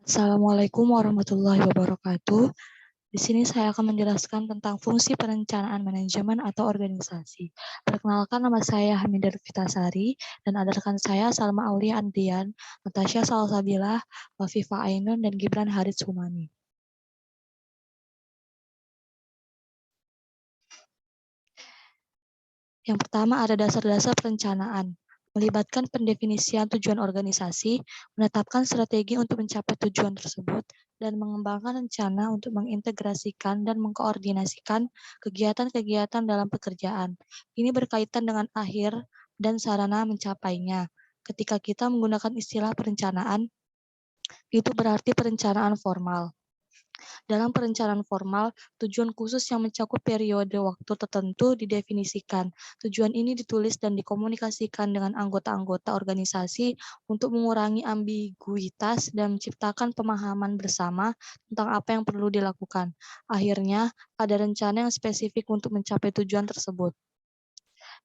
Assalamualaikum warahmatullahi wabarakatuh. Di sini saya akan menjelaskan tentang fungsi perencanaan manajemen atau organisasi. Perkenalkan, nama saya Hamidah Fitasari dan ada rekan saya Salma Aulia Andian, Natasha Salsabila, Wafifa Ainun, dan Gibran Harits Humami. Yang pertama ada dasar-dasar perencanaan, melibatkan pendefinisian tujuan organisasi, menetapkan strategi untuk mencapai tujuan tersebut, dan mengembangkan rencana untuk mengintegrasikan dan mengkoordinasikan kegiatan-kegiatan dalam pekerjaan. Ini berkaitan dengan akhir dan sarana mencapainya. Ketika kita menggunakan istilah perencanaan, itu berarti perencanaan formal. Dalam perencanaan formal, tujuan khusus yang mencakup periode waktu tertentu didefinisikan. Tujuan ini ditulis dan dikomunikasikan dengan anggota-anggota organisasi untuk mengurangi ambiguitas dan menciptakan pemahaman bersama tentang apa yang perlu dilakukan. Akhirnya, ada rencana yang spesifik untuk mencapai tujuan tersebut.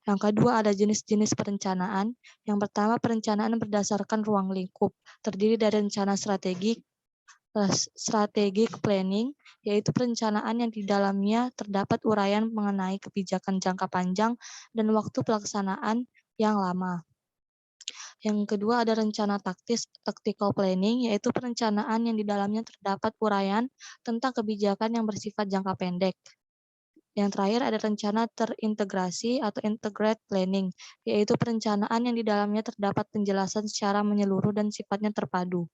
Yang kedua ada jenis-jenis perencanaan. Yang pertama, perencanaan berdasarkan ruang lingkup, terdiri dari rencana strategic planning, yaitu perencanaan yang di dalamnya terdapat uraian mengenai kebijakan jangka panjang dan waktu pelaksanaan yang lama. Yang kedua ada rencana taktis, tactical planning, yaitu perencanaan yang di dalamnya terdapat uraian tentang kebijakan yang bersifat jangka pendek. Yang terakhir ada rencana terintegrasi atau integrate planning, yaitu perencanaan yang di dalamnya terdapat penjelasan secara menyeluruh dan sifatnya terpadu.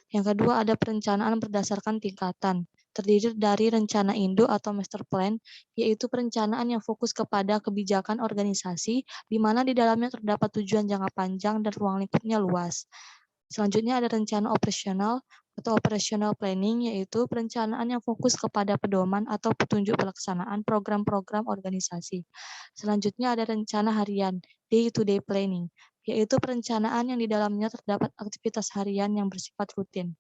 Yang kedua ada perencanaan berdasarkan tingkatan, terdiri dari rencana induk atau master plan, yaitu perencanaan yang fokus kepada kebijakan organisasi, di mana di dalamnya terdapat tujuan jangka panjang dan ruang lingkupnya luas. Selanjutnya ada rencana operasional atau operational planning, yaitu perencanaan yang fokus kepada pedoman atau petunjuk pelaksanaan program-program organisasi. Selanjutnya ada rencana harian, day-to-day planning, yaitu perencanaan yang di dalamnya terdapat aktivitas harian yang bersifat rutin.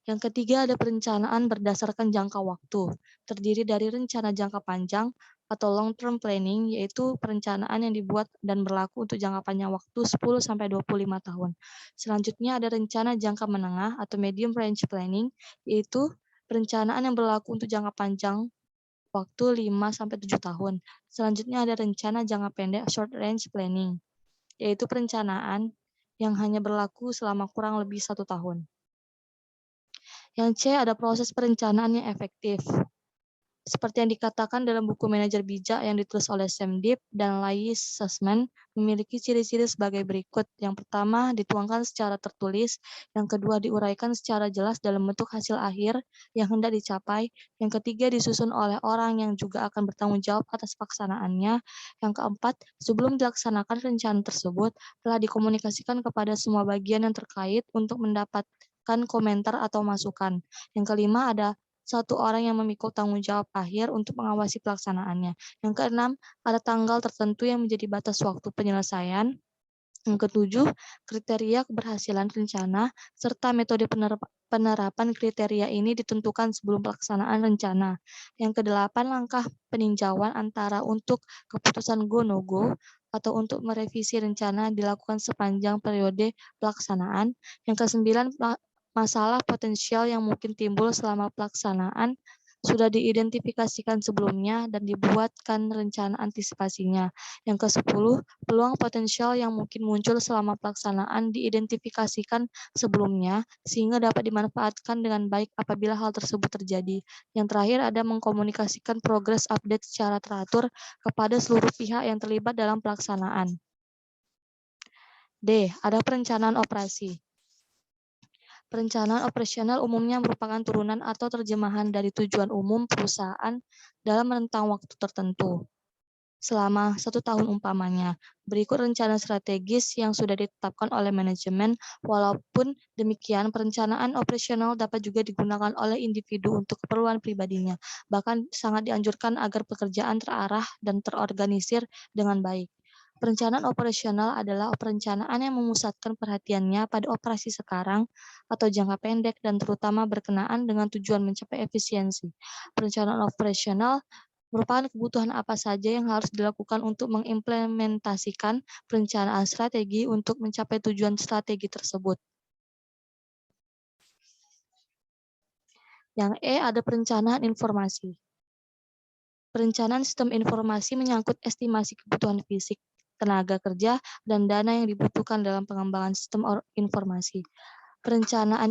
Yang ketiga ada perencanaan berdasarkan jangka waktu, terdiri dari rencana jangka panjang atau long-term planning, yaitu perencanaan yang dibuat dan berlaku untuk jangka panjang waktu 10-25 tahun. Selanjutnya ada rencana jangka menengah atau medium range planning, yaitu perencanaan yang berlaku untuk jangka panjang waktu 5-7 tahun. Selanjutnya ada rencana jangka pendek short range planning, yaitu perencanaan yang hanya berlaku selama kurang lebih 1 tahun. Yang C ada proses perencanaan yang efektif. Seperti yang dikatakan dalam buku Manajer Bijak yang ditulis oleh Sam Deep dan Lais Sussman, memiliki ciri-ciri sebagai berikut. Yang pertama, dituangkan secara tertulis. Yang kedua, diuraikan secara jelas dalam bentuk hasil akhir yang hendak dicapai. Yang ketiga, disusun oleh orang yang juga akan bertanggung jawab atas pelaksanaannya. Yang keempat, sebelum dilaksanakan rencana tersebut, telah dikomunikasikan kepada semua bagian yang terkait untuk mendapatkan komentar atau masukan. Yang kelima, ada satu orang yang memikul tanggung jawab akhir untuk mengawasi pelaksanaannya. Yang keenam, ada tanggal tertentu yang menjadi batas waktu penyelesaian. Yang ketujuh, kriteria keberhasilan rencana, serta metode penerapan kriteria ini ditentukan sebelum pelaksanaan rencana. Yang kedelapan, langkah peninjauan antara untuk keputusan go no go atau untuk merevisi rencana dilakukan sepanjang periode pelaksanaan. Yang kesembilan, masalah potensial yang mungkin timbul selama pelaksanaan sudah diidentifikasikan sebelumnya dan dibuatkan rencana antisipasinya. Yang ke-10, peluang potensial yang mungkin muncul selama pelaksanaan diidentifikasikan sebelumnya sehingga dapat dimanfaatkan dengan baik apabila hal tersebut terjadi. Yang terakhir ada mengkomunikasikan progres update secara teratur kepada seluruh pihak yang terlibat dalam pelaksanaan. D. Ada perencanaan operasi. Perencanaan operasional umumnya merupakan turunan atau terjemahan dari tujuan umum perusahaan dalam rentang waktu tertentu. Selama 1 tahun umpamanya, berikut rencana strategis yang sudah ditetapkan oleh manajemen. Walaupun demikian, perencanaan operasional dapat juga digunakan oleh individu untuk keperluan pribadinya. Bahkan sangat dianjurkan agar pekerjaan terarah dan terorganisir dengan baik. Perencanaan operasional adalah perencanaan yang memusatkan perhatiannya pada operasi sekarang atau jangka pendek dan terutama berkenaan dengan tujuan mencapai efisiensi. Perencanaan operasional merupakan kebutuhan apa saja yang harus dilakukan untuk mengimplementasikan perencanaan strategi untuk mencapai tujuan strategi tersebut. Yang E ada perencanaan informasi. Perencanaan sistem informasi menyangkut estimasi kebutuhan fisik, tenaga kerja, dan dana yang dibutuhkan dalam pengembangan sistem informasi. Perencanaan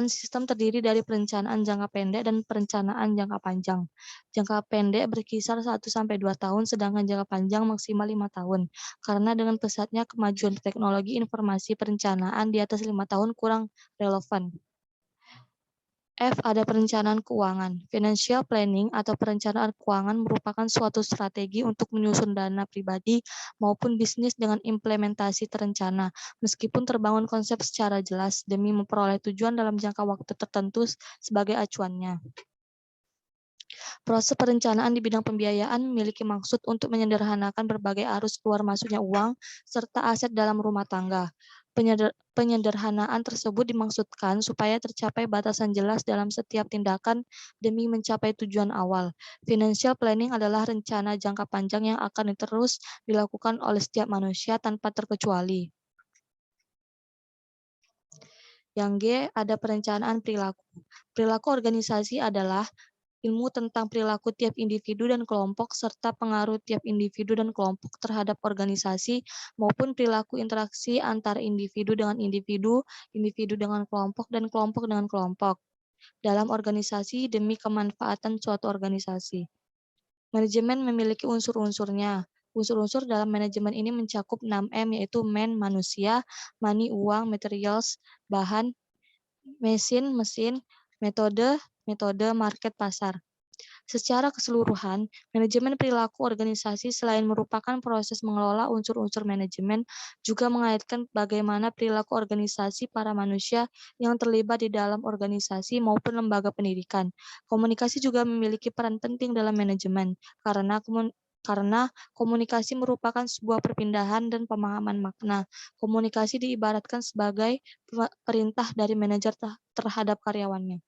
sistem terdiri dari perencanaan jangka pendek dan perencanaan jangka panjang. Jangka pendek berkisar 1-2 tahun, sedangkan jangka panjang maksimal 5 tahun. Karena dengan pesatnya kemajuan teknologi informasi, perencanaan di atas 5 tahun kurang relevan. F. Ada perencanaan keuangan. Financial planning atau perencanaan keuangan merupakan suatu strategi untuk menyusun dana pribadi maupun bisnis dengan implementasi terencana, meskipun terbangun konsep secara jelas demi memperoleh tujuan dalam jangka waktu tertentu sebagai acuannya. Proses perencanaan di bidang pembiayaan memiliki maksud untuk menyederhanakan berbagai arus keluar masuknya uang serta aset dalam rumah tangga. Penyederhanaan tersebut dimaksudkan supaya tercapai batasan jelas dalam setiap tindakan demi mencapai tujuan awal. Financial planning adalah rencana jangka panjang yang akan terus dilakukan oleh setiap manusia tanpa terkecuali. Yang G ada perencanaan perilaku. Perilaku organisasi adalah ilmu tentang perilaku tiap individu dan kelompok, serta pengaruh tiap individu dan kelompok terhadap organisasi, maupun perilaku interaksi antara individu dengan individu, individu dengan kelompok, dan kelompok dengan kelompok dalam organisasi demi kemanfaatan suatu organisasi. Manajemen memiliki unsur-unsurnya. Unsur-unsur dalam manajemen ini mencakup 6M, yaitu man, manusia, money, uang, materials, bahan, mesin, metode, market, pasar. Secara keseluruhan, manajemen perilaku organisasi selain merupakan proses mengelola unsur-unsur manajemen, juga mengaitkan bagaimana perilaku organisasi para manusia yang terlibat di dalam organisasi maupun lembaga pendidikan. Komunikasi juga memiliki peran penting dalam manajemen, karena komunikasi merupakan sebuah perpindahan dan pemahaman makna. Komunikasi diibaratkan sebagai perintah dari manajer terhadap karyawannya.